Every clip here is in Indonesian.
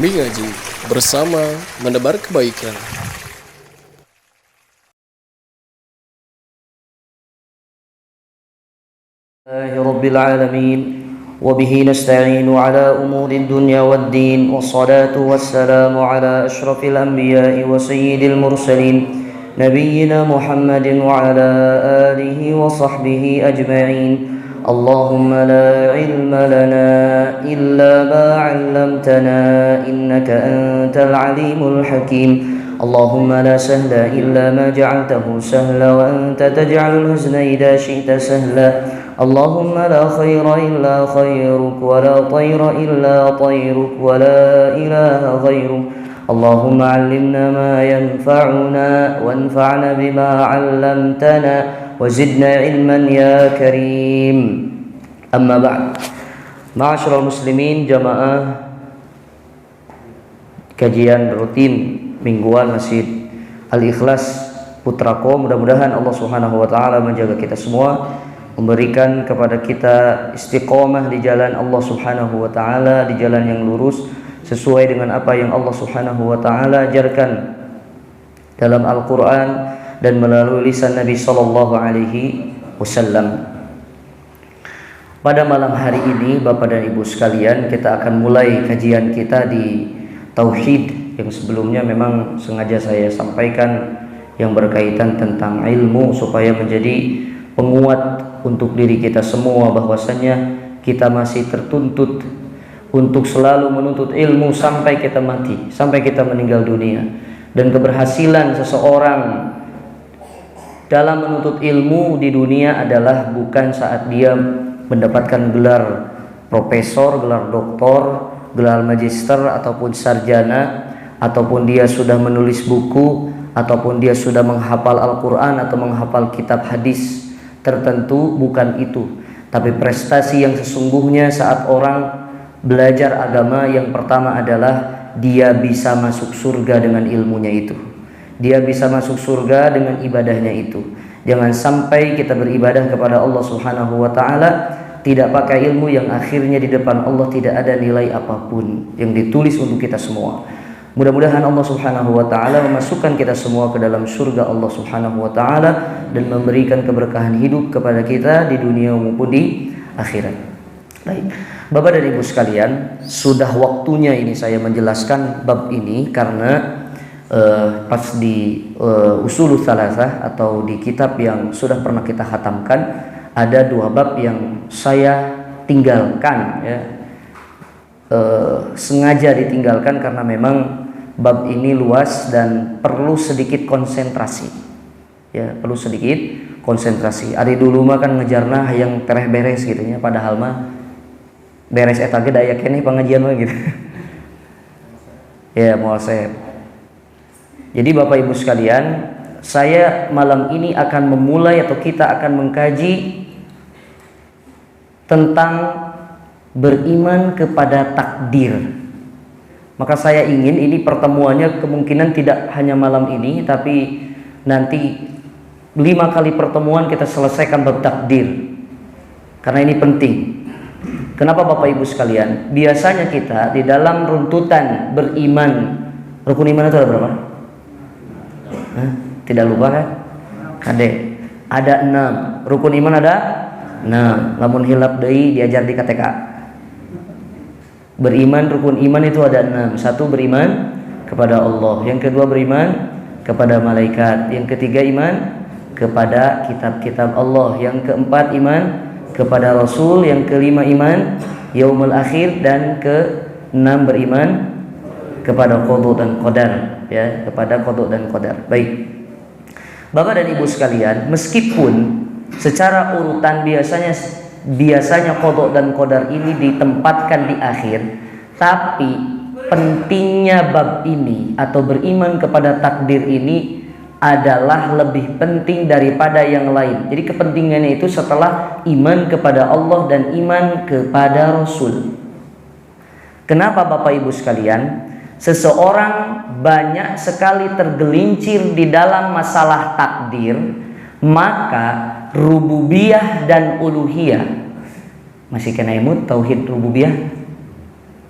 Mengaji bersama menebar kebaikan. رب العالمين وبه نستعين على أمور الدنيا والدين والصلاة والسلام على أشرف الأنبياء وسيد المرسلين نبينا محمد وعلى آله وصحبه أجمعين اللهم لا علم لنا إلا ما علمتنا إنك أنت العليم الحكيم اللهم لا سهل إلا ما جعلته سهلا وأنت تجعل الحزن إذا شئت سهلا اللهم لا خير إلا خيرك ولا طير إلا طيرك ولا إله غيرك اللهم علمنا ما ينفعنا وانفعنا بما علمتنا وزدنا علما يا كريم أما بعد معاشر المسلمين jamaah kajian rutin mingguan Masjid Al-Ikhlas Putrako. Mudah-mudahan Allah Subhanahu wa taala menjaga kita semua, memberikan kepada kita istiqomah di jalan Allah Subhanahu wa taala, di jalan yang lurus sesuai dengan apa yang Allah Subhanahu wa taala ajarkan dalam Al-Qur'an dan melalui lisan Nabi sallallahu alaihi wasallam. Pada malam hari ini Bapak dan Ibu sekalian, kita akan mulai kajian kita di tauhid yang sebelumnya memang sengaja saya sampaikan yang berkaitan tentang ilmu supaya menjadi penguat untuk diri kita semua bahwasanya kita masih tertuntut untuk selalu menuntut ilmu sampai kita mati, sampai kita meninggal dunia. Dan keberhasilan seseorang dalam menuntut ilmu di dunia adalah bukan saat dia mendapatkan gelar profesor, gelar doktor, gelar magister ataupun sarjana, ataupun dia sudah menulis buku, ataupun dia sudah menghafal Al-Quran atau menghafal kitab hadis tertentu. Bukan itu, tapi prestasi yang sesungguhnya saat orang belajar agama yang pertama adalah dia bisa masuk surga dengan ilmunya itu, dia bisa masuk surga dengan ibadahnya itu. Jangan sampai kita beribadah kepada Allah Subhanahu wa taala tidak pakai ilmu yang akhirnya di depan Allah tidak ada nilai apapun yang ditulis untuk kita semua. Mudah-mudahan Allah Subhanahu wa taala memasukkan kita semua ke dalam surga Allah Subhanahu wa taala dan memberikan keberkahan hidup kepada kita di dunia maupun di akhirat. Baik, Bapak dan Ibu sekalian, sudah waktunya ini saya menjelaskan bab ini karena pas di Ushulul Tsalatsah atau di kitab yang sudah pernah kita khatamkan ada dua bab yang saya tinggalkan ya. Sengaja ditinggalkan karena memang bab ini luas dan perlu sedikit konsentrasi ya, perlu sedikit konsentrasi. Ari dulu mah kan ngejarna yang tereh beres gitu ya, padahal mah beres eta ge daya keneh pengajian mah gitu. Ya, muasab. Jadi Bapak Ibu sekalian, saya malam ini akan memulai atau kita akan mengkaji tentang beriman kepada takdir. Maka saya ingin ini pertemuannya kemungkinan tidak hanya malam ini, tapi nanti 5 kali pertemuan kita selesaikan bab takdir, karena ini penting. Kenapa Bapak Ibu sekalian? Biasanya kita di dalam runtutan beriman, rukun iman itu ada berapa? Tidak lupa kan? Ada 6. Rukun iman ada 6. Lamun hilap deui diajar di KTK. Beriman, rukun iman itu ada 6. Satu, beriman kepada Allah. Yang kedua, beriman kepada malaikat. Yang ketiga, iman kepada kitab-kitab Allah. Yang keempat, iman kepada Rasul. Yang kelima, iman yaumul akhir. Dan keenam, beriman kepada qada dan qadar ya, kepada qada dan qadar. Baik. Bapak dan Ibu sekalian, meskipun secara urutan biasanya qada dan qadar ini ditempatkan di akhir, tapi pentingnya bab ini atau beriman kepada takdir ini adalah lebih penting daripada yang lain. Jadi kepentingannya itu setelah iman kepada Allah dan iman kepada Rasul. Kenapa Bapak Ibu sekalian? Seseorang banyak sekali tergelincir di dalam masalah takdir, maka rububiyah dan uluhiyah masih kena imut tauhid rububiyah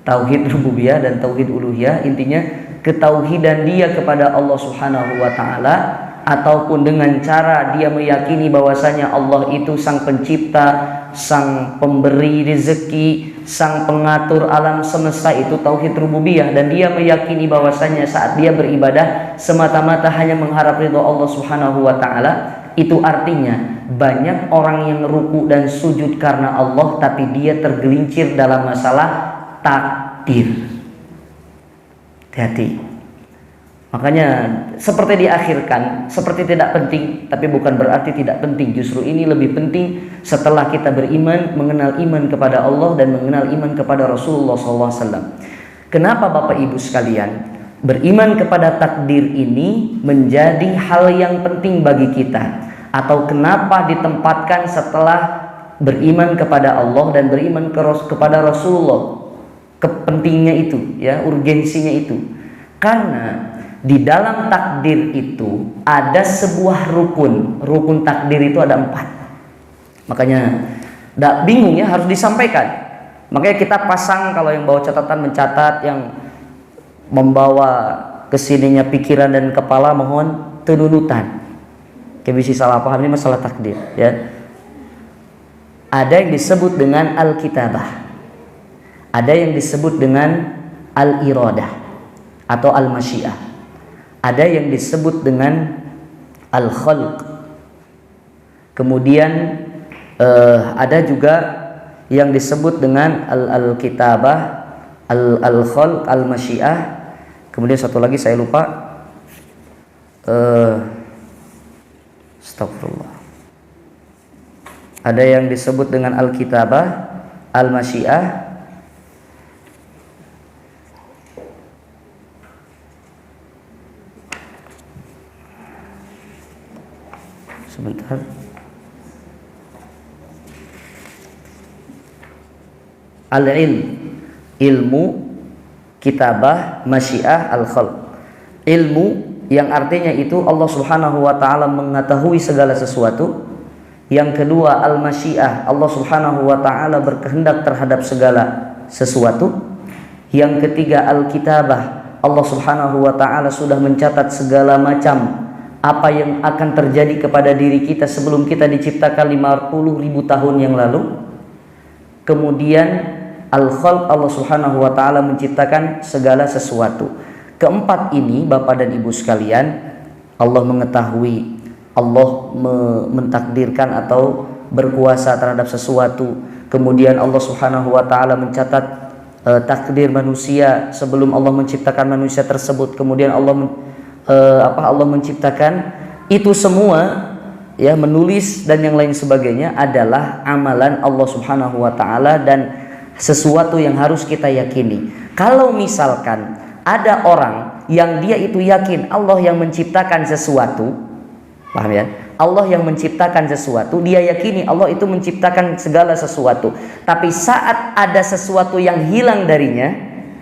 tauhid rububiyah dan tauhid uluhiyah, intinya ketauhidan dia kepada Allah Subhanahu wa taala, ataupun dengan cara dia meyakini bahwasanya Allah itu sang pencipta, sang pemberi rezeki, sang pengatur alam semesta, itu tauhid rububiyah. Dan dia meyakini bahwasanya saat dia beribadah semata-mata hanya mengharap ridho Allah Subhanahu wa taala. Itu artinya banyak orang yang ruku dan sujud karena Allah, tapi dia tergelincir dalam masalah takdir. Hati-hati. Makanya seperti diakhirkan, seperti tidak penting, tapi bukan berarti tidak penting. Justru ini lebih penting setelah kita beriman, mengenal iman kepada Allah dan mengenal iman kepada Rasulullah SAW. Kenapa Bapak Ibu sekalian, beriman kepada takdir ini menjadi hal yang penting bagi kita? Atau kenapa ditempatkan setelah beriman kepada Allah dan beriman kepada Rasulullah? Kepentingnya itu, ya, urgensinya itu. Karena di dalam takdir itu ada sebuah rukun. Rukun takdir itu ada 4. Makanya tidak bingung ya, harus disampaikan. Makanya kita pasang, kalau yang bawa catatan mencatat, yang membawa kesininya pikiran dan kepala, mohon tenunutan. Kayak bisa salah paham, ini masalah takdir ya. Ada yang disebut dengan al-kitabah, ada yang disebut dengan al-iradah atau al-masyiah, ada yang disebut dengan al-khalq. Kemudian ada juga yang disebut dengan al-kitabah, al-khalq, al-masyiah. Kemudian satu lagi saya lupa, astagfirullah. Ada yang disebut dengan al-kitabah, al-masyiah. Sebentar. Al-ilm, ilmu, kitabah, masyiah, al-khalq. Ilmu yang artinya itu Allah Subhanahu wa taala mengetahui segala sesuatu. Yang kedua, al-masyiah, Allah Subhanahu wa taala berkehendak terhadap segala sesuatu. Yang ketiga, al-kitabah, Allah Subhanahu wa taala sudah mencatat segala macam apa yang akan terjadi kepada diri kita sebelum kita diciptakan 50.000 tahun yang lalu. Kemudian al-khalq, Allah Subhanahu wa taala menciptakan segala sesuatu. Keempat ini Bapak dan Ibu sekalian, Allah mengetahui, Allah mentakdirkan atau berkuasa terhadap sesuatu. Kemudian Allah Subhanahu wa taala mencatat takdir manusia sebelum Allah menciptakan manusia tersebut. Kemudian Allah menciptakan itu semua, ya, menulis dan yang lain sebagainya adalah amalan Allah Subhanahu wa taala dan sesuatu yang harus kita yakini. Kalau misalkan ada orang yang dia itu yakin Allah yang menciptakan sesuatu, paham ya? Allah yang menciptakan sesuatu, dia yakini Allah itu menciptakan segala sesuatu. Tapi saat ada sesuatu yang hilang darinya,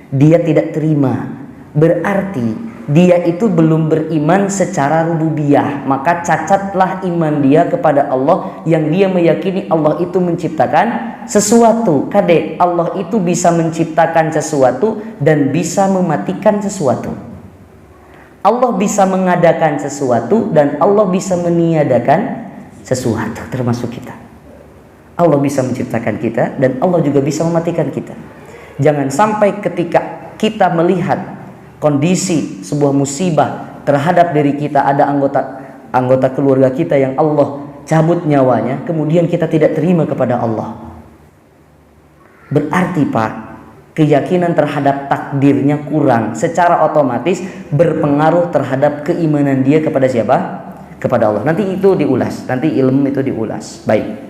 dia tidak terima. Berarti dia itu belum beriman secara rububiyah. Maka cacatlah iman dia kepada Allah yang dia meyakini Allah itu menciptakan sesuatu. Kade, Allah itu bisa menciptakan sesuatu dan bisa mematikan sesuatu. Allah bisa mengadakan sesuatu dan Allah bisa meniadakan sesuatu, termasuk kita. Allah bisa menciptakan kita dan Allah juga bisa mematikan kita. Jangan sampai ketika kita melihat kondisi sebuah musibah terhadap diri kita, ada anggota keluarga kita yang Allah cabut nyawanya, kemudian kita tidak terima kepada Allah. Berarti Pak, keyakinan terhadap takdirnya kurang, secara otomatis berpengaruh terhadap keimanan dia kepada siapa? Kepada Allah. Nanti itu diulas, nanti ilmu itu diulas. Baik.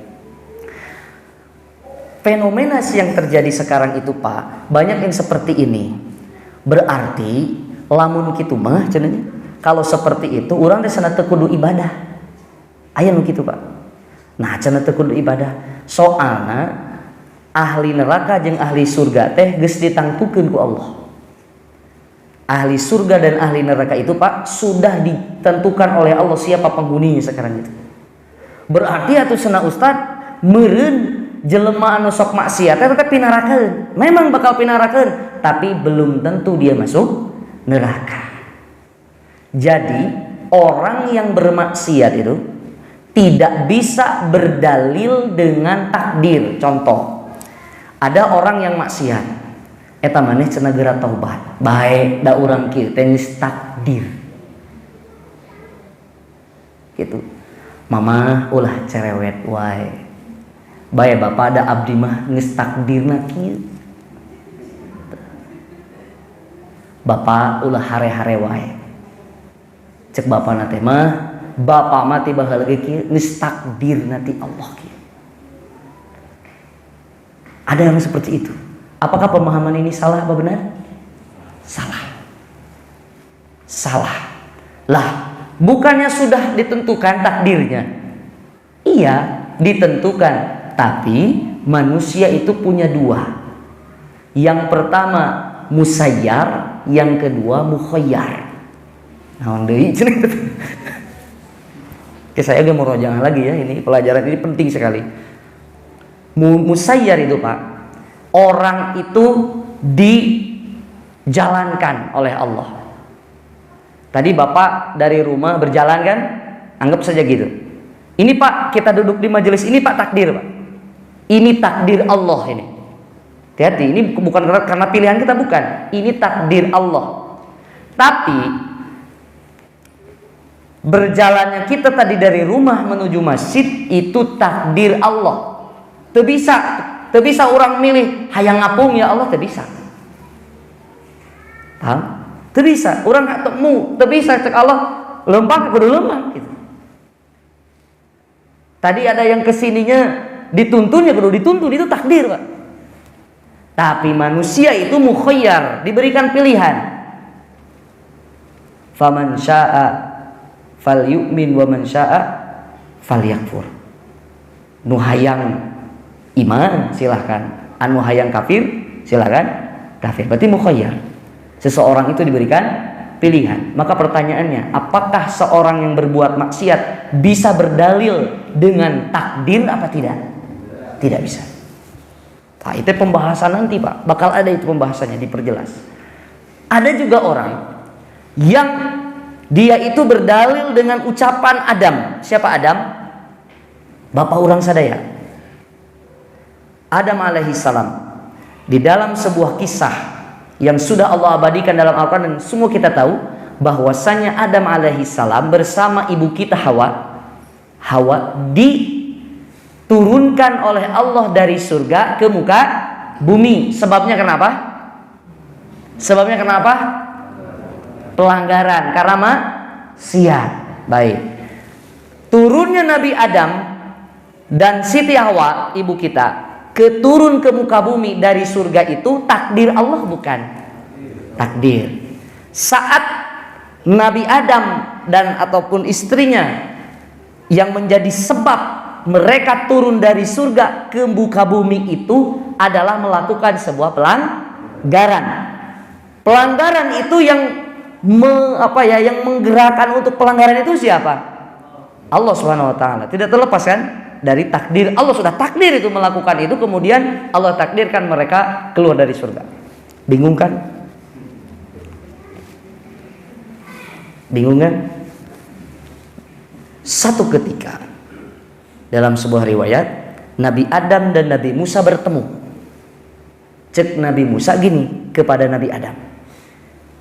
Fenomena yang terjadi sekarang itu Pak, banyak yang seperti ini. Berarti lamun kitu mah cenanya, kalau seperti itu urang teh sana teu kudu ibadah. Aya nu kitu Pak. Nah, cenah teu kudu ibadah. Soalna ahli neraka jeung ahli surga teh geus ditangtukeun ku Allah. Ahli surga dan ahli neraka itu Pak sudah ditentukan oleh Allah siapa penghuninya sekarang itu. Berarti atuh cenah Ustaz, meureun jelema anu sok maksiat tetep pinarakeun. Memang bakal pinarakeun, tapi belum tentu dia masuk neraka. Jadi orang yang bermaksiat itu tidak bisa berdalil dengan takdir. Contoh, ada orang yang maksiat, eta maneh cenah geura taubat, bae da urang kieu teh geus takdir. Gitu. Mama ulah cerewet wae. Bae bapak ada abdi mah geus takdirna kieu. Bapak ulah hare-hare wae. Cek bapana teh mah, bapak mah ti baheula ge kieu geus takdirna ti Allah kieu. Ada yang seperti itu. Apakah pemahaman ini salah apa benar? Salah. Salah. Lah, bukannya sudah ditentukan takdirnya? Iya, ditentukan. Tapi manusia itu punya dua. Yang pertama musayyar, yang kedua mukhayyar. Naon deui cenah. Oke, saya mau murojaah lagi ya, ini pelajaran ini penting sekali. Musayyar itu Pak, orang itu dijalankan oleh Allah. Tadi Bapak dari rumah berjalan kan, anggap saja gitu. Ini Pak, kita duduk di majelis ini Pak, takdir Pak. Ini takdir Allah ini. Hati-hati, ini bukan karena pilihan kita, bukan. Ini takdir Allah. Tapi berjalannya kita tadi dari rumah menuju masjid itu takdir Allah. Teu bisa orang milih hayang ngapung ya Allah, teu bisa. Paham? Teu bisa. Urang ketemu, teu bisa cek Allah lempang kudu lempang gitu. Tadi ada yang kesininya dituntun ya kudu dituntun, itu takdir Pak. Tapi manusia itu mukhayyar, diberikan pilihan. Faman syaa'a falyu'min wa man syaa'a falyakfur. Nu hayang iman silahkan, anu hayang kafir silahkan kafir. Berarti mukhayyar. Seseorang itu diberikan pilihan. Maka pertanyaannya, apakah seorang yang berbuat maksiat bisa berdalil dengan takdir apa tidak? Tidak bisa. Nah, itu pembahasan nanti Pak, bakal ada itu pembahasannya, diperjelas. Ada juga orang yang dia itu berdalil dengan ucapan Adam. Siapa Adam? Bapak orang sadaya. Adam alaihi salam. Di dalam sebuah kisah yang sudah Allah abadikan dalam Al-Quran dan semua kita tahu, bahwasanya Adam alaihi salam bersama ibu kita Hawa diturunkan oleh Allah dari surga ke muka bumi. Sebabnya kenapa? Sebabnya kenapa? Pelanggaran, karena maksiat. Baik. Turunnya Nabi Adam dan Siti Hawa, ibu kita, turun ke muka bumi dari surga itu takdir Allah bukan? Takdir. Saat Nabi Adam dan ataupun istrinya yang menjadi sebab mereka turun dari surga ke muka bumi itu adalah melakukan sebuah pelanggaran. Pelanggaran itu yang yang menggerakkan untuk pelanggaran itu siapa? Allah Subhanahu wa taala. Tidak terlepas kan dari takdir. Allah sudah takdir itu melakukan itu, kemudian Allah takdirkan mereka keluar dari surga. Bingung kan? Bingung kan? Satu ketika dalam sebuah riwayat Nabi Adam dan Nabi Musa bertemu. Cek Nabi Musa gini kepada Nabi Adam,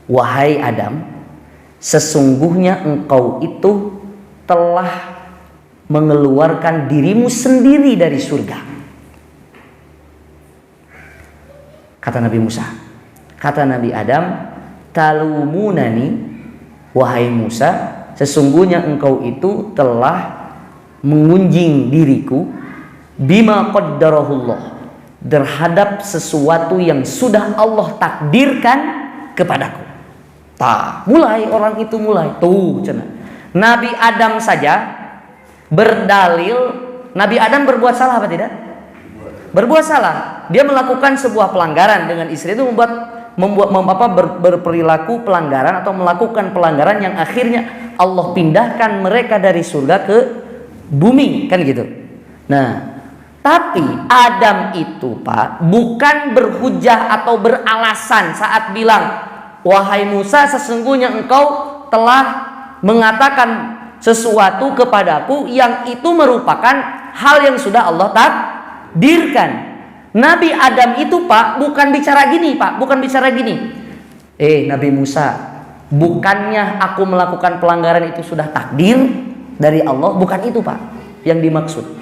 wahai Adam, sesungguhnya engkau itu telah mengeluarkan dirimu sendiri dari surga. Kata Nabi Musa. Kata Nabi Adam, talumunani, wahai Musa, sesungguhnya engkau itu telah mengunjing diriku bima qaddarahullah, terhadap sesuatu yang sudah Allah takdirkan kepadaku. Mulai orang itu mulai tuh cenah. Nabi Adam saja berdalil, Nabi Adam berbuat salah apa tidak? Berbuat salah. Dia melakukan sebuah pelanggaran dengan istri itu, berperilaku pelanggaran atau melakukan pelanggaran yang akhirnya Allah pindahkan mereka dari surga ke bumi, kan gitu. Nah, Tapi Adam itu Pak bukan berhujah atau beralasan saat bilang, wahai Musa, sesungguhnya engkau telah mengatakan sesuatu kepadaku yang itu merupakan hal yang sudah Allah takdirkan. Nabi Adam itu Pak bukan bicara gini Pak, bukan bicara gini. Nabi Musa, bukannya aku melakukan pelanggaran itu sudah takdir dari Allah? Bukan itu Pak yang dimaksud.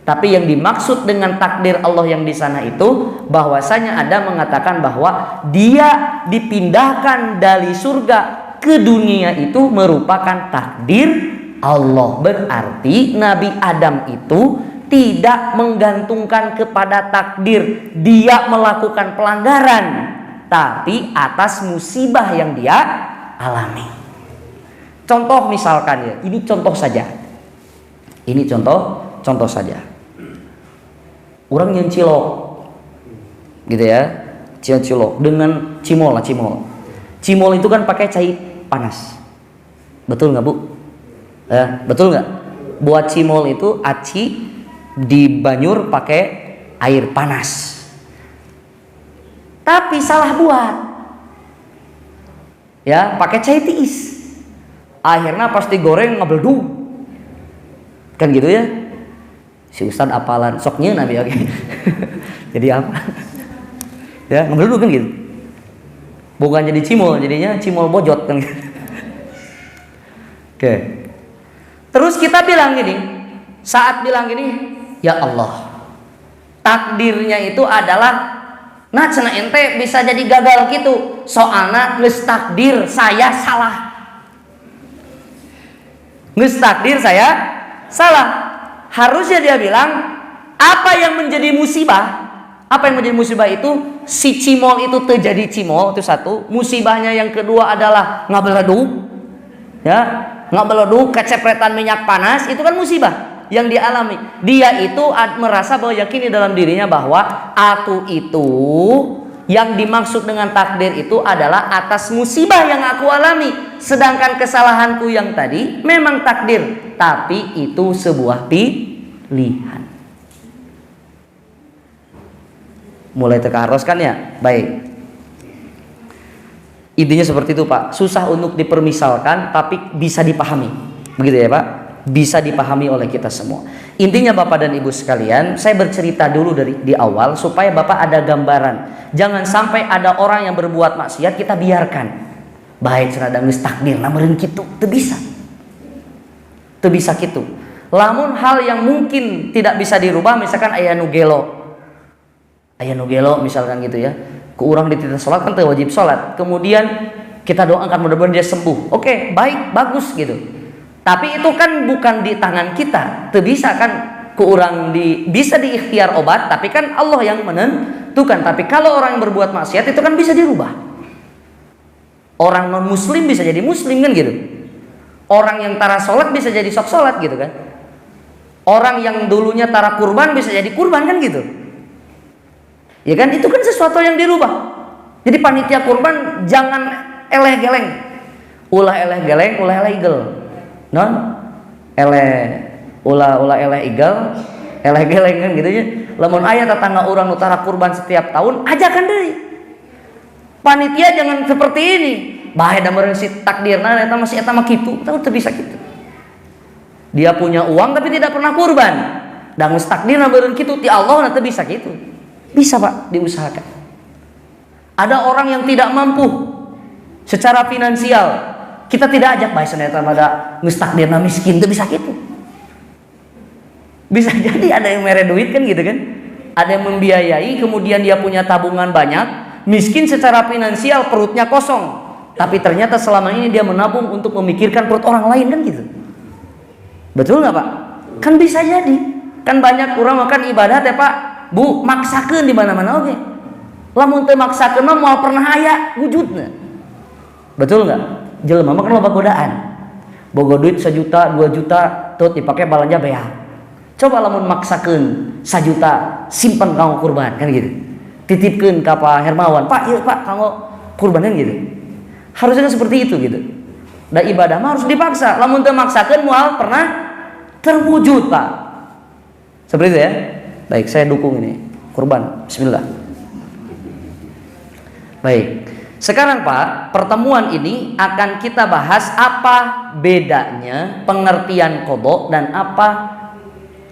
Tapi yang dimaksud dengan takdir Allah yang di sana itu bahwasanya Adam mengatakan bahwa dia dipindahkan dari surga ke dunia itu merupakan takdir Allah. Berarti Nabi Adam itu tidak menggantungkan kepada takdir dia melakukan pelanggaran, tapi atas musibah yang dia alami. Contoh misalkan ya, ini contoh saja. Ini contoh saja. Orang yang cilok gitu ya, cilok dengan cimol. Cimol itu kan pakai cai panas, betul nggak Bu? Betul nggak? Buat cimol itu aci dibanyur pakai air panas. Tapi salah buat, ya pakai cai tiis. Akhirnya pasti goreng ngebleduk, kan gitu ya? Si Ustad apalan soknya nabi oke. Jadi apa? Ya ngambil dulu kan gitu. Bukan jadi cimol, jadinya cimol bojot kan gitu. Oke. Terus kita bilang gini, saat bilang gini, ya Allah, takdirnya itu adalah nah cenah ente bisa jadi gagal gitu. Soalnya geus takdir saya salah. Geus takdir saya salah. Harusnya dia bilang, apa yang menjadi musibah? Apa yang menjadi musibah itu si cimol itu terjadi cimol, itu satu. Musibahnya yang kedua adalah ngabeleduk, ya ngabeleduk, kecepretan minyak panas, itu kan musibah yang dialami. Dia itu merasa bahwa yakin di dalam dirinya bahwa aku itu yang dimaksud dengan takdir itu adalah atas musibah yang aku alami. Sedangkan kesalahanku yang tadi memang takdir, tapi itu sebuah pilihan. Mulai tekaros kan ya? Baik. Intinya seperti itu Pak. Susah untuk dipermisalkan tapi bisa dipahami. Begitu ya Pak? Bisa dipahami oleh kita semua. Intinya Bapak dan Ibu sekalian, saya bercerita dulu di awal supaya Bapak ada gambaran. Jangan sampai ada orang yang berbuat maksiat kita biarkan. Baik senada geus takdir namun kitu teu bisa. Teu bisa kitu. Lamun hal yang mungkin tidak bisa dirubah, misalkan aya nu gelo. Aya nu gelo misalkan gitu ya. Ku urang dititah salat kan teu wajib salat. Kemudian kita doakan mudah-mudahan dia sembuh. Oke, baik, bagus gitu. Tapi itu kan bukan di tangan kita. Teu bisa kan ku urang bisa diikhtiar obat, tapi kan Allah yang menentukan. Tapi kalau orang yang berbuat maksiat itu kan bisa dirubah. Orang non muslim bisa jadi muslim kan gitu. Orang yang tara sholat bisa jadi sok sholat gitu kan. Orang yang dulunya tara kurban bisa jadi kurban kan gitu. Ya kan itu kan sesuatu yang dirubah. Jadi panitia kurban jangan eleh geleng. Ulah eleh geleng, ulah eleh igel. Non? Ulah eleh igel, eleh geleng kan gitu ya. Lamun aya tetangga orang nu tara kurban setiap tahun, ajakan deui. Panitia jangan seperti ini. Bahaya da meureun si takdirna eta masih eta mah kitu, teu bisa kitu. Dia punya uang tapi tidak pernah kurban. Da geus takdirna meureun kitu ti Allah teu bisa kitu. Bisa Pak, diusahakan. Ada orang yang tidak mampu secara finansial. Kita tidak ajak bae cenah eta mah da geus takdirna miskin, teu bisa kitu. Bisa jadi ada yang mere duit kan gitu kan. Ada yang membiayai kemudian dia punya tabungan banyak. Miskin secara finansial, perutnya kosong, tapi ternyata selama ini dia menabung untuk memikirkan perut orang lain kan gitu. Betul nggak Pak? Kan bisa jadi. Kan banyak orang makan ibadah teh Pak, Bu maksakeun di mana-mana oke. Lamun teu maksakeun mah moal pernah aya wujudna. Betul nggak? Jelema mah kan loba godaan. Boga duit 1 juta, 2 juta, tut dipakai balanja beak. Coba lamun maksakeun 1 juta, simpen kanggo kurban kan gitu. Titipkeun ka Pak Hermawan, Pak ieu Pak kanggo kurbanan gitu. Harusnya seperti itu gitu. Da ibadah mah harus dipaksa. Lamun teu maksakeun moal pernah terwujud Pak. Seperti itu ya. Baik, saya dukung ini. Kurban, bismillah. Baik. Sekarang Pak, pertemuan ini akan kita bahas apa bedanya pengertian qada dan apa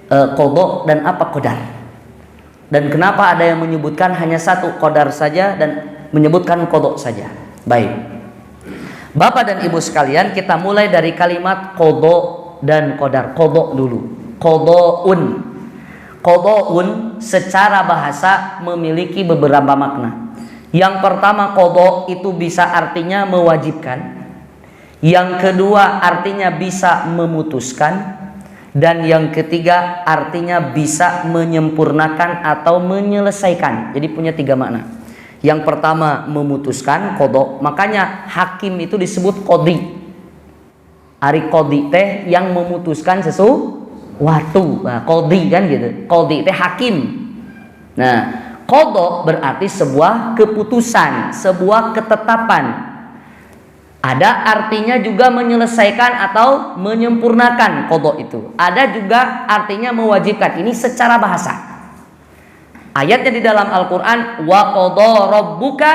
qada dan apa qadar. Dan kenapa ada yang menyebutkan hanya satu qadar saja dan menyebutkan qada saja. Baik. Bapak dan Ibu sekalian, kita mulai dari kalimat qada dan qadar. Qada dulu. Qadaun. Qadaun secara bahasa memiliki beberapa makna. Yang pertama, qada itu bisa artinya mewajibkan. Yang kedua artinya bisa memutuskan. Dan yang ketiga artinya bisa menyempurnakan atau menyelesaikan. Jadi punya 3 makna. Yang pertama memutuskan, qada. Makanya hakim itu disebut qadhi. Ari qadhi teh yang memutuskan sesuatu. Nah, qadhi kan gitu. Qadhi teh hakim. Nah, qada berarti sebuah keputusan, sebuah ketetapan. Ada artinya juga menyelesaikan atau menyempurnakan qada itu. Ada juga artinya mewajibkan. Ini secara bahasa. Ayatnya di dalam Al-Qur'an, wa qada rabbuka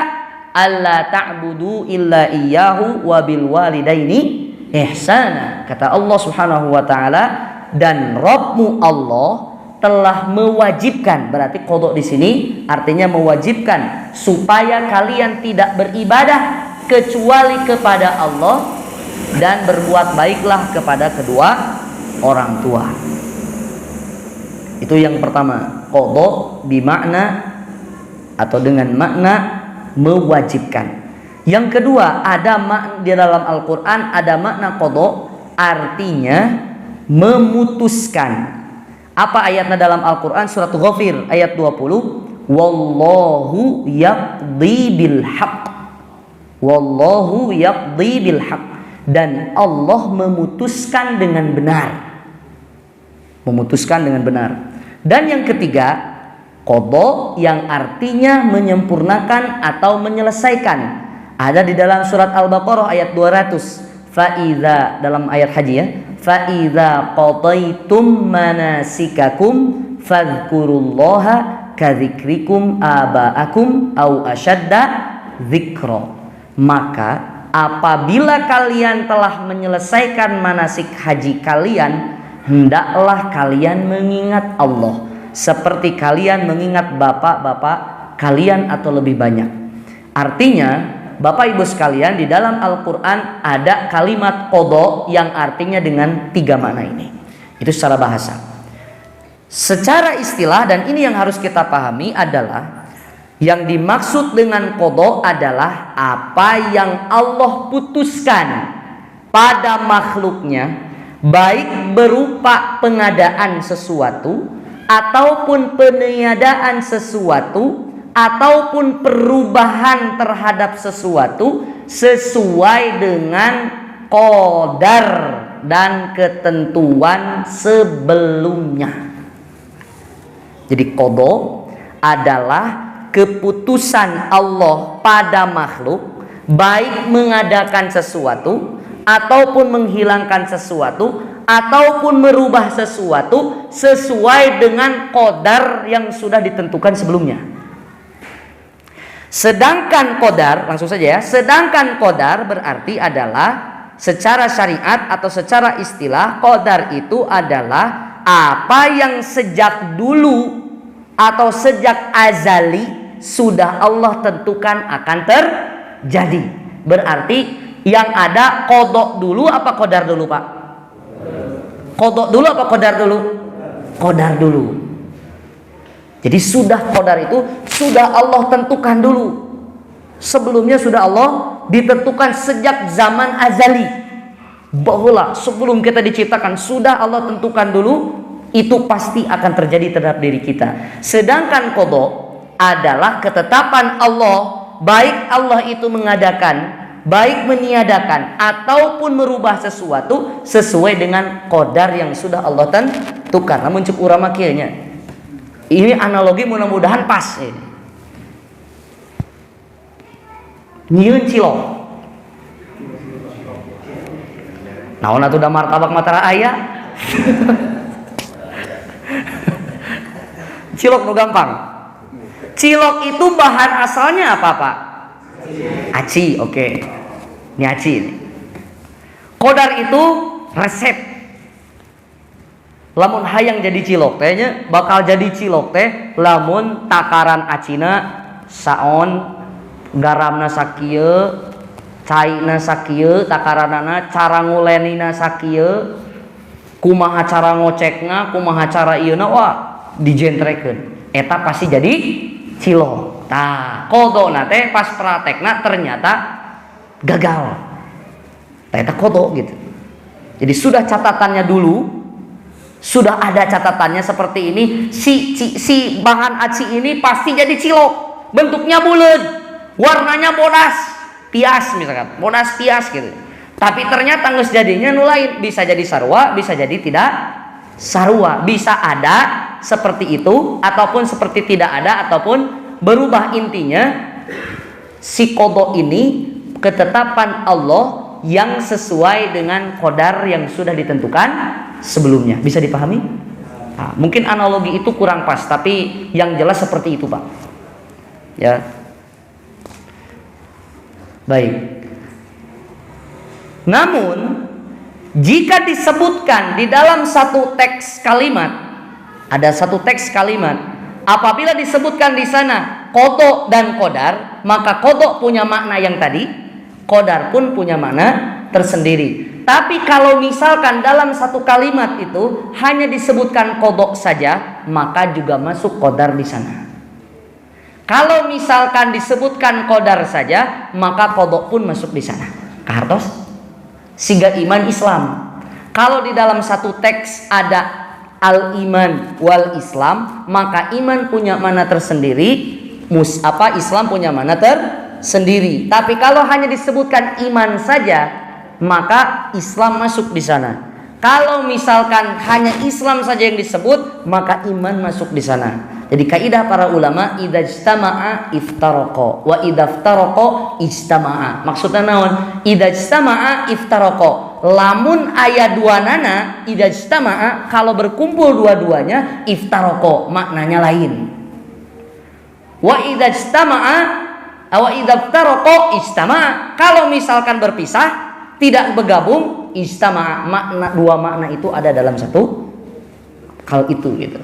alla ta'budu illa iyyahu wa bil walidaini ihsana. Kata Allah Subhanahu wa taala, dan Rabbmu Allah telah mewajibkan, berarti qada di sini artinya mewajibkan supaya kalian tidak beribadah kecuali kepada Allah dan berbuat baiklah kepada kedua orang tua. Itu yang pertama, qada bimakna atau dengan makna mewajibkan. Yang kedua, ada di dalam Al-Qur'an ada makna qada artinya memutuskan. Apa ayatnya dalam Al-Quran? Surat Ghafir ayat 20. Wallahu yaqdi bil haqq. Wallahu yaqdi bil haqq. Dan Allah memutuskan dengan benar. Memutuskan dengan benar. Dan yang ketiga, qada yang artinya menyempurnakan atau menyelesaikan. Ada di dalam surat Al-Baqarah ayat 200. Fa'idha, dalam ayat haji ya. Fa'idha qadaitum manasikakum fadhkurullaha kadzikrikum aba'akum au asyadda dzikra. Maka apabila kalian telah menyelesaikan manasik haji kalian, hendaklah kalian mengingat Allah seperti kalian mengingat bapak-bapak kalian atau lebih banyak. Artinya, Bapak Ibu sekalian, di dalam Al-Quran ada kalimat qada yang artinya dengan 3 makna ini. Itu secara bahasa. Secara istilah, dan ini yang harus kita pahami adalah, yang dimaksud dengan qada adalah apa yang Allah putuskan pada makhluknya, baik berupa pengadaan sesuatu ataupun peniadaan sesuatu ataupun perubahan terhadap sesuatu sesuai dengan qadar dan ketentuan sebelumnya. Jadi qada adalah keputusan Allah pada makhluk, baik mengadakan sesuatu ataupun menghilangkan sesuatu ataupun merubah sesuatu sesuai dengan qadar yang sudah ditentukan sebelumnya. Sedangkan qadar, langsung saja ya, sedangkan qadar berarti adalah secara syariat atau secara istilah, qadar itu adalah apa yang sejak dulu atau sejak azali sudah Allah tentukan akan terjadi. Berarti yang ada qada dulu apa qadar dulu, Pak? Qada dulu apa qadar dulu? Qadar dulu. Jadi sudah qadar itu sudah Allah tentukan dulu. Sebelumnya sudah Allah ditentukan sejak zaman azali. Bahwa sebelum kita diciptakan sudah Allah tentukan dulu, itu pasti akan terjadi terhadap diri kita. Sedangkan qada adalah ketetapan Allah, baik Allah itu mengadakan, baik meniadakan ataupun merubah sesuatu sesuai dengan qadar yang sudah Allah tentukan. Namun cukup urama kieunya. Ini analogi mudah-mudahan pas ini. Nyieun cilok. Naon atuh da martabak matara aya? Cilok nu gampang. Cilok itu bahan asalnya apa, Pak? Aci, oke. Ini aci ini. Qadar itu resep. Lamun hayang jadi cilok tehnya bakal jadi cilok teh lamun takaran acina saon, garamna sakieu, caina sakieu, takaranana cara ngulenina sakieu, kumaha cara ngocekna, kumaha cara ieuna wah dijentrekeun. Eta pasti jadi cilok. Tah, kodona teh pas praktekna ternyata gagal. Tah eta kodo gitu. Jadi sudah catatannya dulu, sudah ada catatannya seperti ini, si bahan aci ini pasti jadi cilok. Bentuknya bulat, warnanya bodas, pias misalkan, bodas pias gitu. Tapi ternyata geus jadinya nu lain, bisa jadi sarua, bisa jadi tidak sarua, bisa ada seperti itu ataupun seperti tidak ada ataupun berubah. Intinya si qada ini ketetapan Allah yang sesuai dengan qadar yang sudah ditentukan sebelumnya. Bisa dipahami? Nah, mungkin analogi itu kurang pas, tapi yang jelas seperti itu, Pak. Ya. Baik. Namun jika disebutkan di dalam satu teks kalimat, ada satu teks kalimat, apabila disebutkan di sana qada dan qadar, maka qada punya makna yang tadi, qadar pun punya makna tersendiri. Tapi kalau misalkan dalam satu kalimat itu hanya disebutkan qada saja, maka juga masuk qadar di sana. Kalau misalkan disebutkan qadar saja, maka qada pun masuk di sana. Kahartos? Sehingga iman Islam. Kalau di dalam satu teks ada al-iman wal Islam, maka iman punya makna tersendiri, Islam punya makna tersendiri. Tapi kalau hanya disebutkan iman saja, maka Islam masuk di sana. Kalau misalkan hanya Islam saja yang disebut, maka iman masuk di sana. Jadi kaidah para ulama, idza ijtama'a iftaraqa wa idza iftaraqa ijtama'a. Maksudnya naon? Idza ijtama'a iftaraqa. Lamun aya duanana idza ijtama'a, kalau berkumpul dua-duanya iftaraqa, maknanya lain. Wa idza ijtama'a wa idza iftaraqa ijtama'a. Kalau misalkan berpisah, tidak bergabung, ijtama'a, makna dua makna itu ada dalam satu hal itu gitu.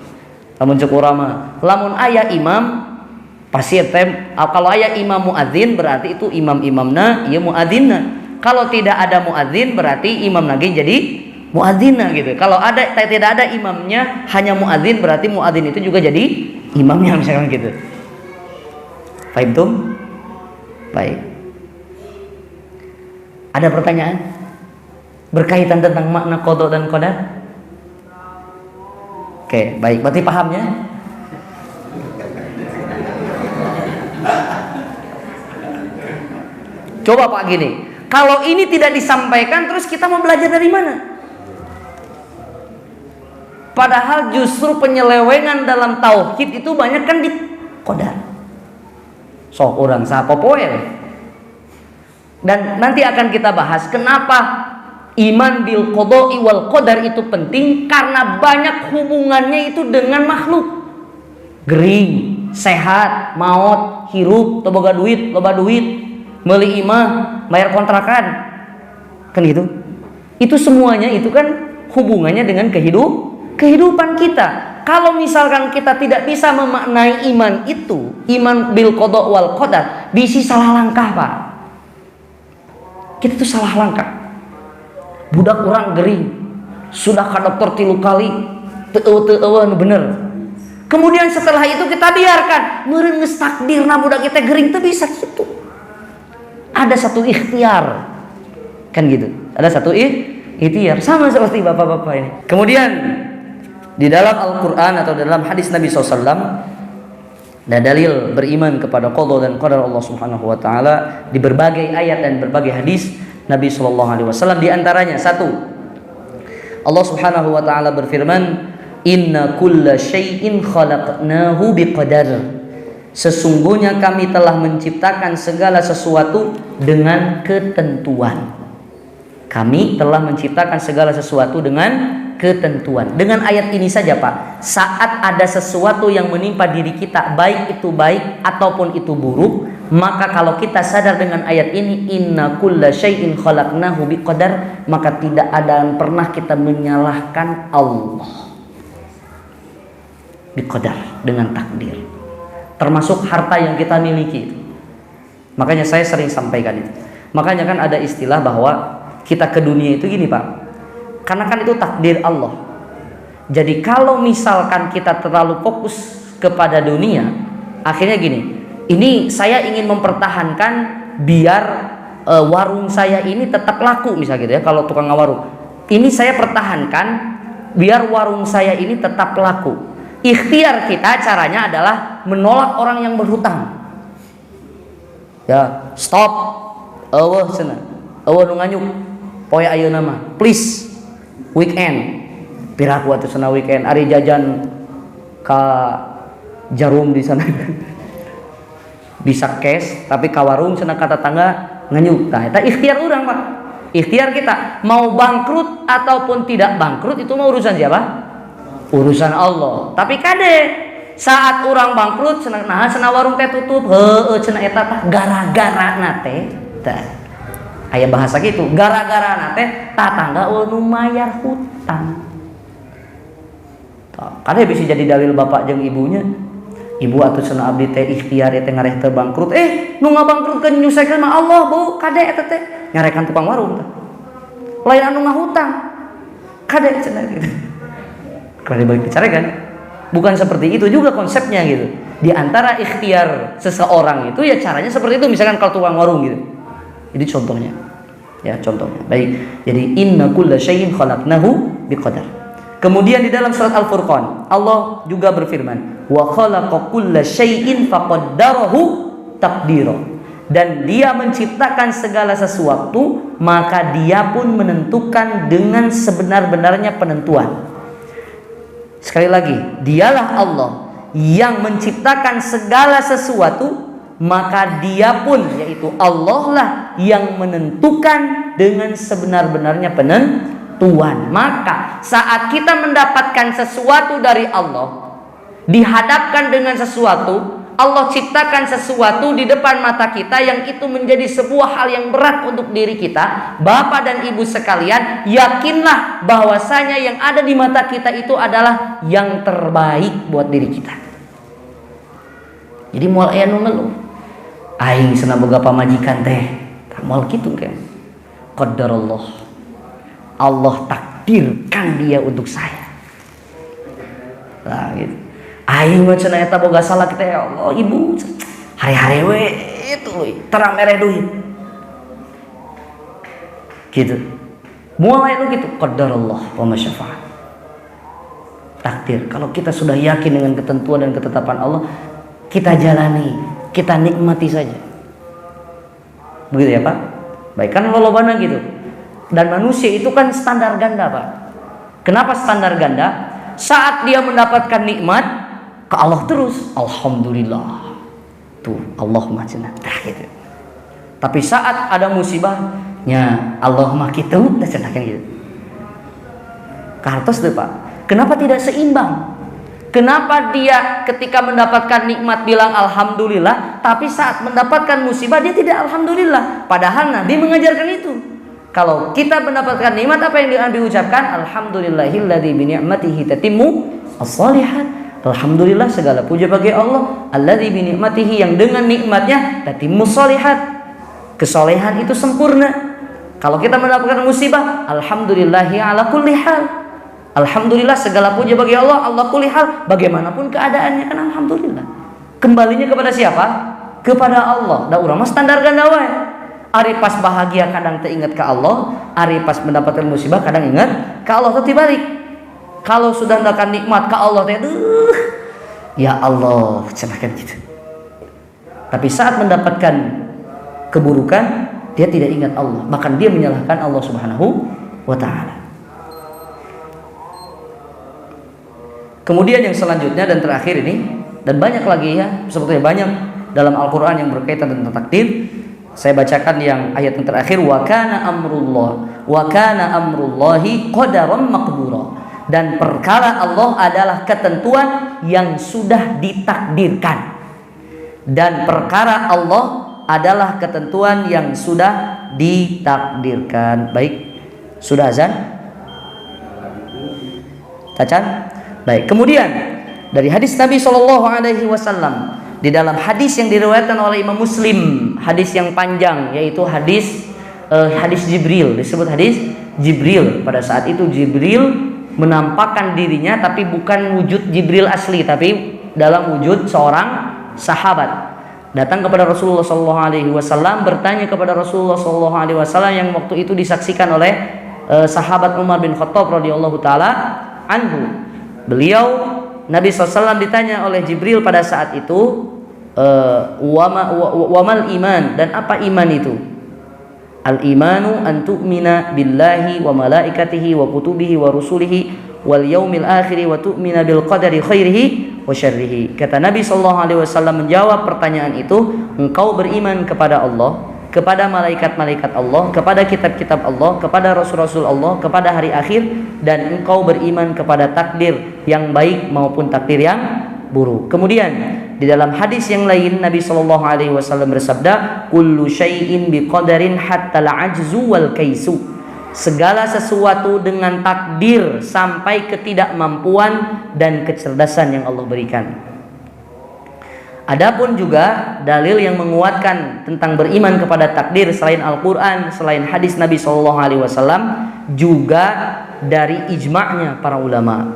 Lamun cukurama, lamun aya imam pasti kalau aya imam muadzin berarti itu imam-imamna ieu muadzinna. Kalau tidak ada muadzin berarti imam lagi jadi muadzinna gitu. Kalau tidak ada imamnya hanya muadzin berarti muadzin itu juga jadi imamnya misalkan gitu. Paham tuh? Baik. Ada pertanyaan berkaitan tentang makna qada dan qadar? Oke, baik. Berarti pahamnya? Coba Pak gini, kalau ini tidak disampaikan terus kita mau belajar dari mana? Padahal justru penyelewengan dalam tauhid itu banyak kan di qadar. Sok urang sapopoe. Dan nanti akan kita bahas kenapa iman bil qada'i wal qadar itu penting, karena banyak hubungannya itu dengan makhluk. Gering, sehat, maut, hirup, teu boga duit, loba duit, meuli imah, bayar kontrakan. Kan gitu. Itu semuanya itu kan hubungannya dengan kehidupan kita. Kalau misalkan kita tidak bisa memaknai iman itu, iman bil qada' wal qadar, bisi salah langkah, Pak. Kita tuh salah langkah. Budak orang gering sudah ke dokter 3 kali teu bener. Kemudian setelah itu kita biarkan meureun geus takdirna budak kita gering teu bisa gitu. Ada satu ikhtiar. Kan gitu. Ada satu ikhtiar sama seperti bapak-bapak ini. Kemudian di dalam Al-Qur'an atau dalam hadis Nabi SAW ada dalil beriman kepada qada dan qadar Allah Subhanahu wa taala di berbagai ayat dan berbagai hadis Nabi SAW. Di antaranya satu, Allah Subhanahu wa taala berfirman, "Inna kulla syai'in khalaqnahu biqadar." Sesungguhnya kami telah menciptakan segala sesuatu dengan ketentuan. Kami telah menciptakan segala sesuatu dengan ketentuan. Dengan ayat ini saja Pak, saat ada sesuatu yang menimpa diri kita, baik itu baik ataupun itu buruk, maka kalau kita sadar dengan ayat ini, inna kulla syai'in khalaqnahu biqadar, maka tidak ada yang pernah kita menyalahkan Allah. Biqadar, dengan takdir. Termasuk harta yang kita miliki. Makanya saya sering sampaikan itu. Makanya kan ada istilah bahwa kita ke dunia itu gini Pak, karena kan itu takdir Allah. Jadi kalau misalkan kita terlalu fokus kepada dunia, akhirnya gini, ini saya ingin mempertahankan biar warung saya ini tetap laku misalnya gitu ya. Kalau tukang warung, ini saya pertahankan biar warung saya ini tetap laku. Ikhtiar kita caranya adalah menolak orang yang berhutang. Ya, stop. Eueuh cenah. Eueuh nu nganyuk. Poe ayeuna mah, please. Weekend. Piraku atuh cenah weekend ari jajan ka Jarum di sana. Bisa cash tapi ka warung cenah ka tetangga nganyuk. Tah eta ikhtiar urang, Pak. Ikhtiar kita mau bangkrut ataupun tidak bangkrut itu mah urusan siapa? Urusan Allah. Tapi kade saat orang bangkrut cenah naha cenah warung teh tutup, heueuh cenah eta tah gara-gara nate tah. Aya bahasa gitu, gara-gara nate tatangga nu mayar hutang. Kade bisa jadi dalil bapak jeung ibunya. Ibu atuh cenah abdi teh ikhtiar teh ngareh teu bangkrut. Nu ngabangkrutkeun nyusakeun mah Allah, Bu. Kade eta teh nyarekan tukang warung teh. Lain anu ngahutang. Kade cenah gitu. Kade balik bicara kan? Bukan seperti itu juga konsepnya gitu. Di antara ikhtiar seseorang itu ya caranya seperti itu, misalkan kalau tukang warung gitu. Ini contohnya. Ya, contohnya. Baik. Jadi inna kulla syai'in khalaqnahu biqadar. Kemudian di dalam surat Al-Furqan, Allah juga berfirman, "Wa khalaqa kulla syai'in faqaddarahu taqdira." Dan Dia menciptakan segala sesuatu, maka Dia pun menentukan dengan sebenar-benarnya penentuan. Sekali lagi, Dialah Allah yang menciptakan segala sesuatu, maka Dia pun, yaitu Allah lah yang menentukan dengan sebenar-benarnya penentuan. Maka saat kita mendapatkan sesuatu dari Allah, dihadapkan dengan sesuatu, Allah ciptakan sesuatu di depan mata kita yang itu menjadi sebuah hal yang berat untuk diri kita, Bapak dan Ibu sekalian, yakinlah bahwasanya yang ada di mata kita itu adalah yang terbaik buat diri kita. Jadi moal aya nu ngeluh, aing cenah boga pamajikan teh, tah moal kitu kan. Qadarullah. Allah takdirkan dia untuk saya. Nah, gitu. Aing mah cenah eta boga salah kita ya Allah, Ibu. Hari-hari we itu terang mereh duit. Gitu. Mulai itu gitu, qadarullah wa masyafa'at. Takdir. Kalau kita sudah yakin dengan ketentuan dan ketetapan Allah, kita jalani, kita nikmati saja. Begitu ya, Pak? Baik, kan lolobana gitu. Dan manusia itu kan standar ganda, Pak. Kenapa standar ganda? Saat dia mendapatkan nikmat ke Allah terus, alhamdulillah. Tuh, Allahumma cenah gitu. Tapi saat ada musibahnya, Allah mah kitu, dah cenah kan gitu. Kartos deh, Pak. Kenapa tidak seimbang? Kenapa dia ketika mendapatkan nikmat bilang alhamdulillah, tapi saat mendapatkan musibah dia tidak alhamdulillah? Padahal Nabi mengajarkan itu. Kalau kita mendapatkan nikmat, apa yang diucapkan? Alhamdulillahilladzi bi ni'matihi tatimmu as-shalihat. Alhamdulillah, segala puja bagi Allah, alladzi bi ni'matihi, yang dengan nikmatnya tatimmu shalihat. Kesolehan itu sempurna. Kalau kita mendapatkan musibah, alhamdulillahi ala kulli hal. Alhamdulillah, segala puja bagi Allah, Allah kulli hal, bagaimanapun keadaannya kan alhamdulillah. Kembalinya kepada siapa? Kepada Allah. Da urang mah standar ganda wae. Ari pas bahagia kadang teringat ke Allah, ari pas mendapatkan musibah kadang ingat ke Allah, teh balik. Kalau sudah mendapatkan nikmat ke Allah teh, ya Allah, cenahkan gitu. Tapi saat mendapatkan keburukan, dia tidak ingat Allah, bahkan dia menyalahkan Allah Subhanahu wa taala. Kemudian yang selanjutnya dan terakhir ini, dan banyak lagi ya, sebetulnya banyak dalam Al-Qur'an yang berkaitan tentang takdir. Saya bacakan yang ayat yang terakhir, wa kana amrullah wa kana amrullahi qadaran maqdura, dan perkara Allah adalah ketentuan yang sudah ditakdirkan, dan perkara Allah adalah ketentuan yang sudah ditakdirkan. Baik, sudah azan? Tacan? Baik. Kemudian dari hadis Nabi Shallallahu Alaihi Wasallam, di dalam hadis yang diriwayatkan oleh Imam Muslim, hadis yang panjang, yaitu hadis Jibril, disebut hadis Jibril. Pada saat itu Jibril menampakkan dirinya, tapi bukan wujud Jibril asli, tapi dalam wujud seorang sahabat. Datang kepada Rasulullah SAW, bertanya kepada Rasulullah SAW yang waktu itu disaksikan oleh sahabat Umar bin Khattab radhiyallahu taala anhu. Beliau, Nabi SAW ditanya oleh Jibril pada saat itu, wamal iman, dan apa iman itu? Al-imanu an tu'mina billahi wa malaikatihi wa kutubihi wa rusulihi wal yaumil akhiri wa tu'mina bil qadari khairihi wa syarrihi. Kata Nabi SAW menjawab pertanyaan itu, engkau beriman kepada Allah, kepada malaikat-malaikat Allah, kepada kitab-kitab Allah, kepada rasul-rasul Allah, kepada hari akhir, dan engkau beriman kepada takdir yang baik maupun takdir yang buruk. Kemudian di dalam hadis yang lain Nabi Shallallahu Alaihi Wasallam bersabda, kullu syai'in biqadarin hatta al-ajzu wal kaisu. Segala sesuatu dengan takdir sampai ketidakmampuan dan kecerdasan yang Allah berikan. Adapun juga dalil yang menguatkan tentang beriman kepada takdir selain Al-Quran, selain hadis Nabi Shallallahu Alaihi Wasallam, juga dari ijma'nya para ulama,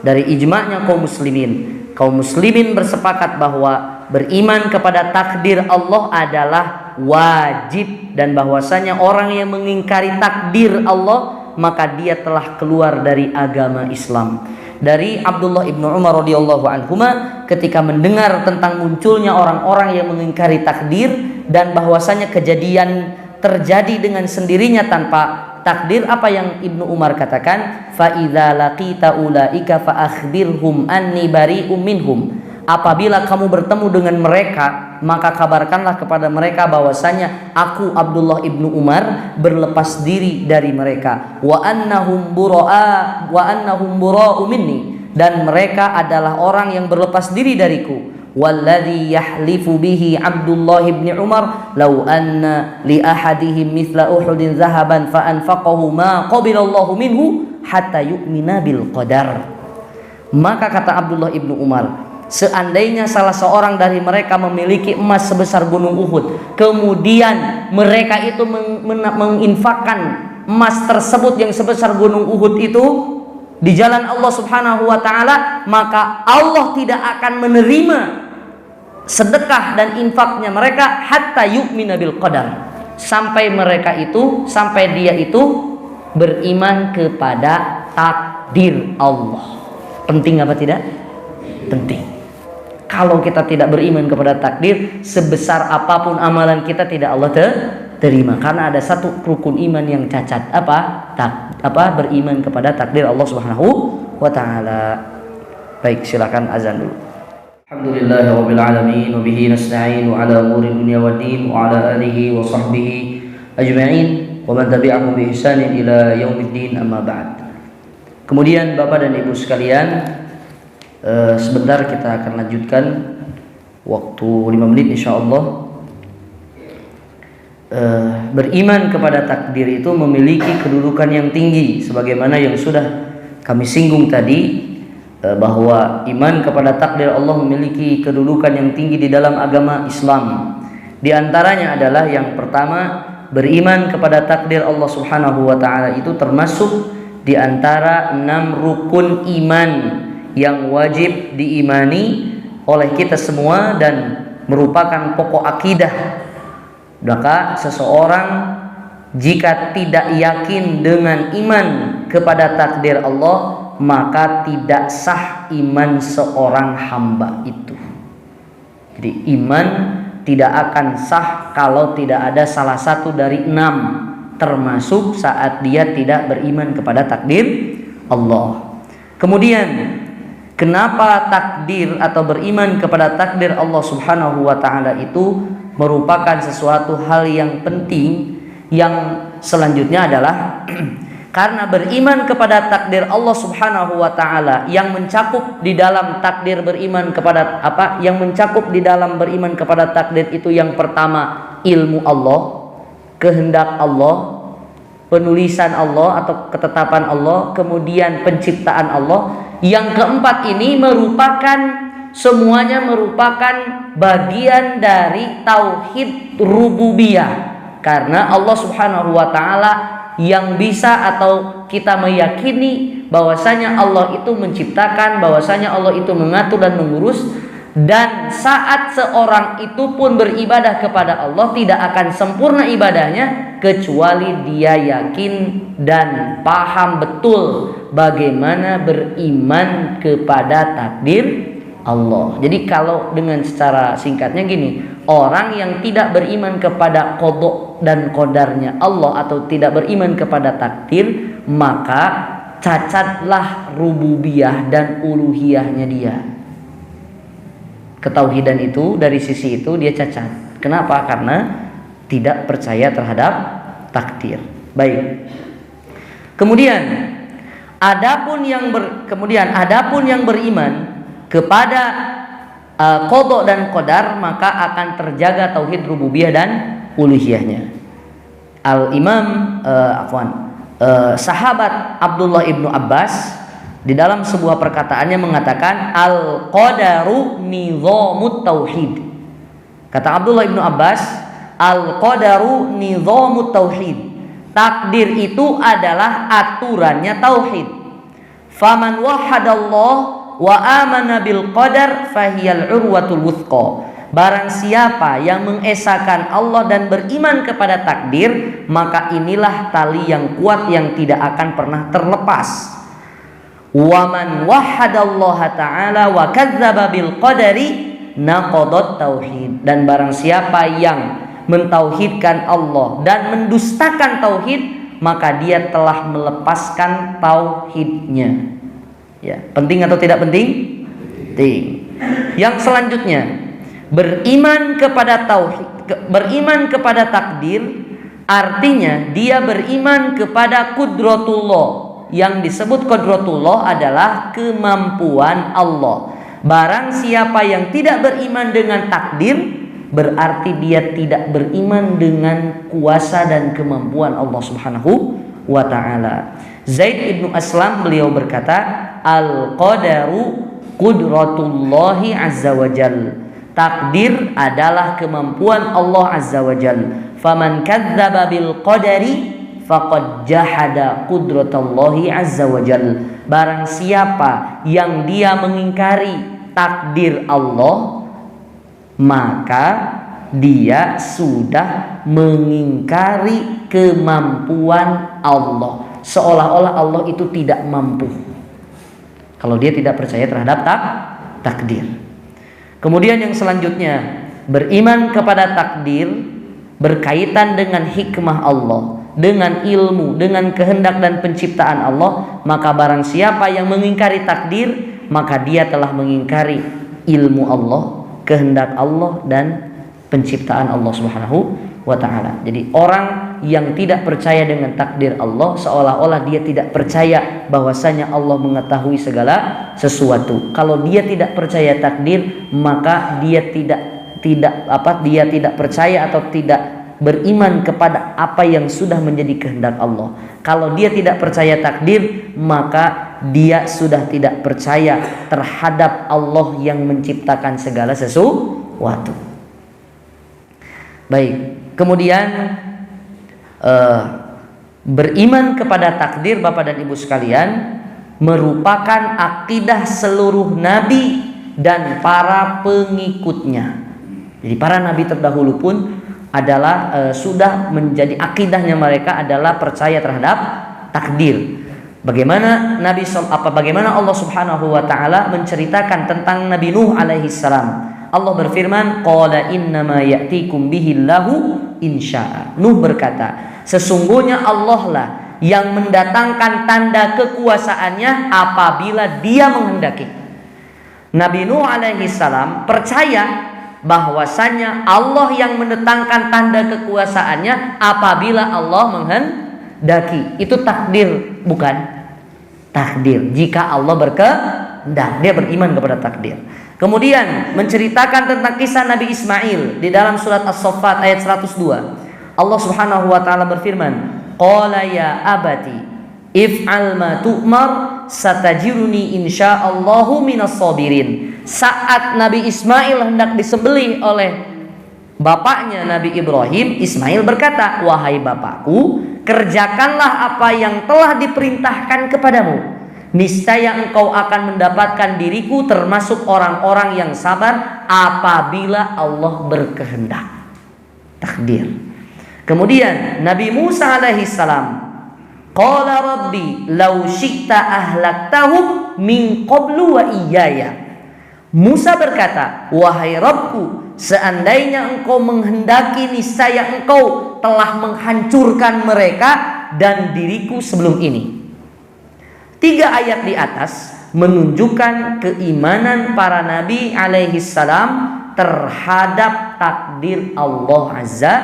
dari ijma'nya kaum muslimin. Kaum muslimin bersepakat bahwa beriman kepada takdir Allah adalah wajib, dan bahwasanya orang yang mengingkari takdir Allah maka dia telah keluar dari agama Islam. Dari Abdullah ibnu Umar radhiyallahu anhuma, ketika mendengar tentang munculnya orang-orang yang mengingkari takdir dan bahwasanya kejadian terjadi dengan sendirinya tanpa takdir, apa yang Ibnu Umar katakan, fa idza laqita ulaika fa akhbirhum anni bari'um minhum. Apabila kamu bertemu dengan mereka, maka kabarkanlah kepada mereka bahwasanya aku Abdullah ibnu Umar berlepas diri dari mereka. Wa annahum bura'u minni, dan mereka adalah orang yang berlepas diri dariku. Walladhi yahlifu bihi Abdullah ibn Umar law anna li ahadihim mithla Uhudin zahaban fa anfaqahu ma qabilallahu minhu hatta yu'mina bil qadar. Maka kata Abdullah ibnu Umar, seandainya salah seorang dari mereka memiliki emas sebesar gunung Uhud, kemudian mereka itu menginfakkan emas tersebut yang sebesar gunung Uhud itu di jalan Allah Subhanahu wa taala, maka Allah tidak akan menerima sedekah dan infaknya mereka hatta yu'mina bil qadar, sampai dia itu beriman kepada takdir Allah. Penting apa tidak? Penting. Kalau kita tidak beriman kepada takdir, sebesar apapun amalan kita tidak Allah terima, karena ada satu rukun iman yang cacat. Beriman kepada takdir Allah Subhanahu wa taala. Baik, silakan azan dulu. Alhamdulillahirabbil alamin wa bihi nasta'in wa ala umuri dunya waddin wa ala alihi wa sahbihi ajma'in wa man tabi'ahum bi ihsanin ila yaumiddin, amma ba'd. Kemudian Bapak dan Ibu sekalian, sebentar kita akan lanjutkan waktu 5 menit insyaallah. Beriman kepada takdir itu memiliki kedudukan yang tinggi, sebagaimana yang sudah kami singgung tadi, bahwa iman kepada takdir Allah memiliki kedudukan yang tinggi di dalam agama Islam. Di antaranya adalah yang pertama, beriman kepada takdir Allah Subhanahu wa taala itu termasuk di antara 6 rukun iman yang wajib diimani oleh kita semua dan merupakan pokok akidah. Maka seseorang jika tidak yakin dengan iman kepada takdir Allah, maka tidak sah iman seorang hamba itu. Jadi iman tidak akan sah kalau tidak ada salah satu dari 6, termasuk saat dia tidak beriman kepada takdir Allah. Kemudian kenapa takdir atau beriman kepada takdir Allah Subhanahu wa taala itu merupakan sesuatu hal yang penting, yang selanjutnya adalah karena beriman kepada takdir Allah Subhanahu wa taala yang mencakup di dalam takdir beriman kepada apa? Yang mencakup di dalam beriman kepada takdir itu yang pertama ilmu Allah, kehendak Allah, penulisan Allah atau ketetapan Allah, kemudian penciptaan Allah. Yang keempat ini semuanya merupakan bagian dari tauhid rububiyah. Karena Allah Subhanahu wa taala yang bisa atau kita meyakini bahwasanya Allah itu menciptakan, bahwasanya Allah itu mengatur dan mengurus, dan saat seorang itu pun beribadah kepada Allah tidak akan sempurna ibadahnya kecuali dia yakin dan paham betul bagaimana beriman kepada takdir Allah. Jadi kalau dengan secara singkatnya gini, orang yang tidak beriman kepada qada dan qadarnya Allah atau tidak beriman kepada takdir, maka cacatlah rububiyah dan uluhiyahnya dia. Ketauhidan itu dari sisi itu dia cacat. Kenapa? Karena tidak percaya terhadap takdir. Baik. Kemudian adapun yang beriman kepada qada dan qadar, maka akan terjaga tauhid rububiyah dan uluhiyahnya. Sahabat Abdullah ibnu Abbas di dalam sebuah perkataannya mengatakan al-qadaru nizamut tauhid. Kata Abdullah ibnu Abbas, al-qadaru nizamut tauhid. Takdir itu adalah aturannya tauhid. Faman wahadallah wa amana bil qadar fahiyal urwatul wuthqa. Barang siapa yang mengesahkan Allah dan beriman kepada takdir, maka inilah tali yang kuat yang tidak akan pernah terlepas. Wa man wahadallaha ta'ala wa kadzdzaba bil qadari naqadat tauhid. Dan barang siapa yang mentauhidkan Allah dan mendustakan tauhid, maka dia telah melepaskan tauhidnya. Ya, penting atau tidak penting? Penting. Yang selanjutnya, beriman kepada tauhid, beriman kepada takdir, artinya dia beriman kepada qudratullah. Yang disebut qudratullah adalah kemampuan Allah. Barang siapa yang tidak beriman dengan takdir, berarti dia tidak beriman dengan kuasa dan kemampuan Allah Subhanahu wa ta'ala. Zaid ibnu Aslam beliau berkata, al-qadaru qudratullahi azza wa jal. Takdir adalah kemampuan Allah azza wa jal. Faman kadzdzaba bil qadari faqad jahada qudratallahi azza wa jal. Barang siapa yang dia mengingkari takdir Allah, maka dia sudah mengingkari kemampuan Allah. Seolah-olah Allah itu tidak mampu kalau dia tidak percaya terhadap takdir. Kemudian yang selanjutnya, beriman kepada takdir berkaitan dengan hikmah Allah, dengan ilmu, dengan kehendak dan penciptaan Allah. Maka barang siapa yang mengingkari takdir, maka dia telah mengingkari ilmu Allah, kehendak Allah dan penciptaan Allah Subhanahu wa ta'ala. Jadi orang yang tidak percaya dengan takdir Allah, seolah-olah dia tidak percaya bahwasanya Allah mengetahui segala sesuatu. Kalau dia tidak percaya takdir, maka dia tidak percaya atau tidak beriman kepada apa yang sudah menjadi kehendak Allah. Kalau dia tidak percaya takdir, maka dia sudah tidak percaya terhadap Allah yang menciptakan segala sesuatu. Baik. Kemudian beriman kepada takdir, Bapak dan Ibu sekalian, merupakan akidah seluruh nabi dan para pengikutnya. Jadi para nabi terdahulu pun adalah sudah menjadi akidahnya mereka adalah percaya terhadap takdir. Bagaimana bagaimana Allah Subhanahu wa taala menceritakan tentang Nabi Nuh alaihi salam. Allah berfirman, qala innama ya'tikum bihillahu insya'a. Nuh berkata, sesungguhnya Allah lah yang mendatangkan tanda kekuasaannya apabila dia menghendaki. Nabi Nuh alaihi salam percaya bahwasanya Allah yang mendatangkan tanda kekuasaannya apabila Allah menghendaki. Itu takdir, bukan takdir. Jika Allah berkehendak, dia beriman kepada takdir. Kemudian menceritakan tentang kisah Nabi Ismail di dalam surat As-Saffat ayat 102. Allah Subhanahu wa taala berfirman, "Qala ya abati if'al ma tu'mar satajiruni insyaallahu minas sabirin." Saat Nabi Ismail hendak disembelih oleh bapaknya Nabi Ibrahim, Ismail berkata, "Wahai bapakku, kerjakanlah apa yang telah diperintahkan kepadamu. Niscaya engkau akan mendapatkan diriku termasuk orang-orang yang sabar apabila Allah berkehendak." Takdir. Kemudian Nabi Musa alaihi salam, qala rabbi law syi'ta ahlaktahum min qablu wa iyaya. Musa berkata, "Wahai Rabbku, seandainya engkau menghendaki, niscaya engkau telah menghancurkan mereka dan diriku sebelum ini." 3 ayat di atas menunjukkan keimanan para nabi alaihi salam terhadap takdir Allah azza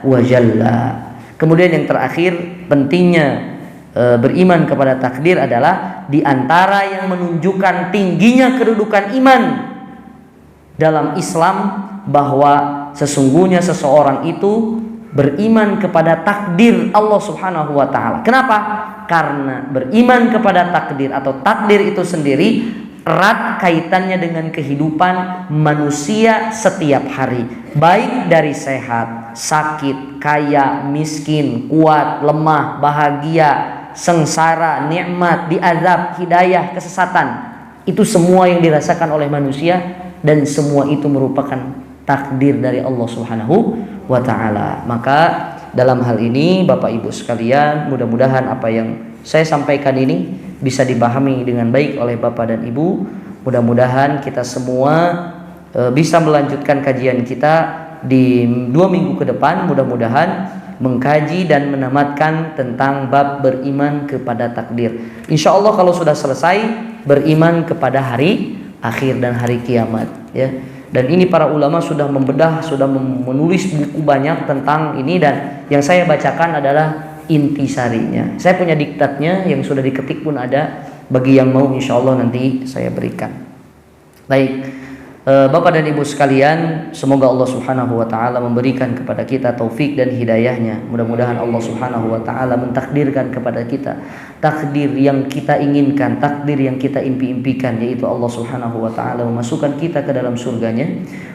wa jalla. Kemudian yang terakhir, pentingnya beriman kepada takdir adalah di antara yang menunjukkan tingginya kedudukan iman dalam Islam, bahwa sesungguhnya seseorang itu beriman kepada takdir Allah Subhanahu wa taala. Kenapa? Karena beriman kepada takdir atau takdir itu sendiri erat kaitannya dengan kehidupan manusia setiap hari, baik dari sehat, sakit, kaya, miskin, kuat, lemah, bahagia, sengsara, nikmat, diazab, hidayah, kesesatan. Itu semua yang dirasakan oleh manusia, dan semua itu merupakan takdir dari Allah Subhanahu wa taala. Maka dalam hal ini Bapak Ibu sekalian, mudah-mudahan apa yang saya sampaikan ini bisa dipahami dengan baik oleh Bapak dan Ibu. Mudah-mudahan kita semua bisa melanjutkan kajian kita di 2 minggu ke depan. Mudah-mudahan mengkaji dan menamatkan tentang bab beriman kepada takdir. Insya Allah kalau sudah selesai, beriman kepada hari akhir dan hari kiamat, ya. Dan ini para ulama sudah membedah, sudah menulis buku banyak tentang ini, dan yang saya bacakan adalah intisarinya. Saya punya diktatnya yang sudah diketik pun ada, bagi yang mau insya Allah nanti saya berikan. Baik, Bapak dan Ibu sekalian, semoga Allah Subhanahu wa taala memberikan kepada kita taufik dan hidayahnya. Mudah-mudahan Allah Subhanahu wa taala mentakdirkan kepada kita takdir yang kita inginkan, takdir yang kita impi-impikan, yaitu Allah Subhanahu wa taala memasukkan kita ke dalam surganya.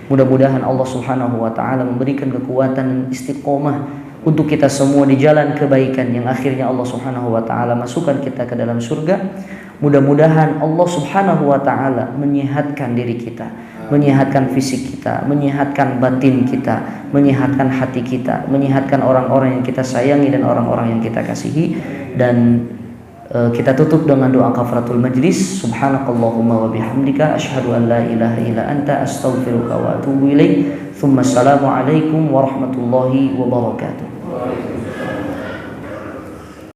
Mudah-mudahan Allah Subhanahu wa taala memberikan kekuatan dan istiqomah untuk kita semua di jalan kebaikan yang akhirnya Allah Subhanahu wa taala masukkan kita ke dalam surga. Mudah-mudahan Allah Subhanahu wa taala menyehatkan diri kita, menyehatkan fisik kita, menyehatkan batin kita, menyehatkan hati kita, menyehatkan orang-orang yang kita sayangi dan orang-orang yang kita kasihi. Dan kita tutup dengan doa kafaratul majlis. Subhanakallahumma wa bihamdika asyhadu an la ilaha illa anta astaghfiruka wa atubu ilaik. Assalamualaikum warahmatullahi wabarakatuh.